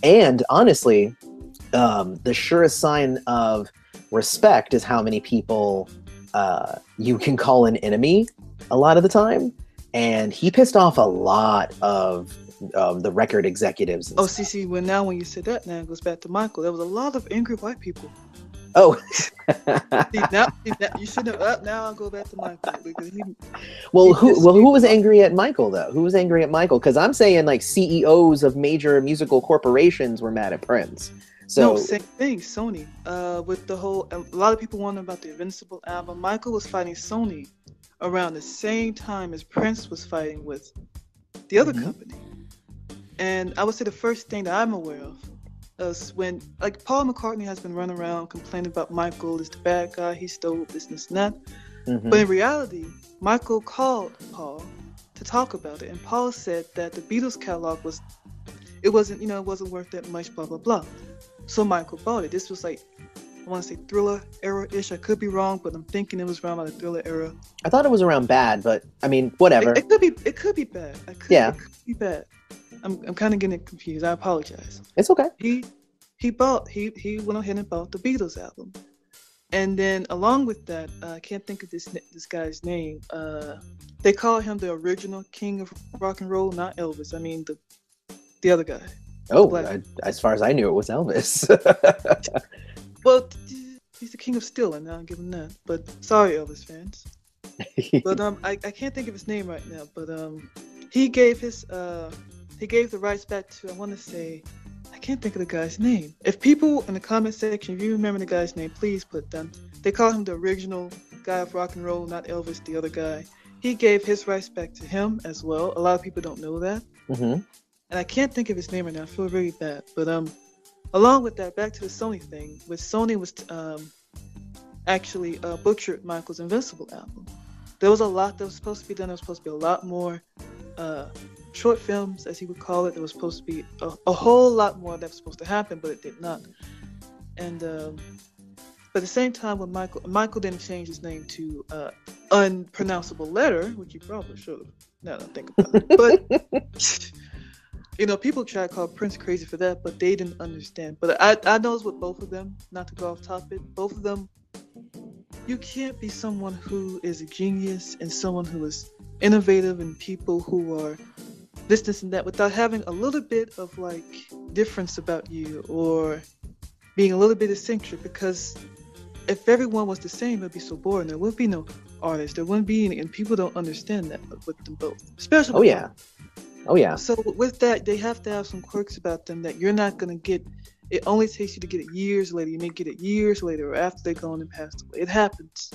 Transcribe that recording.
And honestly, the surest sign of respect is how many people you can call an enemy a lot of the time. And he pissed off a lot of the record executives. Oh, see, when you said that, now it goes back to Michael. There was a lot of angry white people. Oh, now you shouldn't have. Now I'll go back to Michael because who was angry at Michael though? Who was angry at Michael? Because I'm saying like CEOs of major musical corporations were mad at Prince. So no, same thing. Sony, with the whole, a lot of people wondering about the Invincible album. Michael was fighting Sony around the same time as Prince was fighting with the other company. And I would say the first thing that I'm aware of is when, like, Paul McCartney has been running around complaining about Michael is the bad guy, he stole this and that. But in reality, Michael called Paul to talk about it, and Paul said that the Beatles catalog wasn't worth that much, blah blah blah. So Michael bought it. This was like, I want to say Thriller era-ish. I could be wrong, but I'm thinking it was around the Thriller era. I thought it was around Bad, but I mean, whatever. It could be bad. It could be bad. I'm kind of getting confused. I apologize. It's okay. He went ahead and bought the Beatles album, and then along with that, I can't think of this guy's name. They call him the original king of rock and roll, not Elvis. I mean the other guy. Oh, as far as I knew, it was Elvis. Well, he's the king of steel, and I'll give him that. But sorry, Elvis fans. But I can't think of his name right now. But he gave the rights back to, I want to say, I can't think of the guy's name. If people in the comment section, if you remember the guy's name, please put them. They call him the original guy of rock and roll, not Elvis, the other guy. He gave his rights back to him as well. A lot of people don't know that. And I can't think of his name right now. I feel very bad. But along with that, back to the Sony thing, where Sony was actually butchered Michael's Invincible album. There was a lot that was supposed to be done. There was supposed to be a lot more short films, as he would call it. There was supposed to be a whole lot more that was supposed to happen, but it did not. And but at the same time, when Michael didn't change his name to Unpronounceable Letter, which he probably should have, now that I think about it. But people try to call Prince crazy for that, but they didn't understand. But I know it's with both of them, not to go off topic, both of them, you can't be someone who is a genius and someone who is innovative and people who are this and that without having a little bit of like difference about you or being a little bit eccentric, because if everyone was the same, it'd be so boring. There would be no artists. There wouldn't be any, and people don't understand that with them both. Especially Oh yeah. So with that, they have to have some quirks about them that you're not gonna get. It only takes you to get it years later. You may get it years later or after they're gone and passed away. It happens.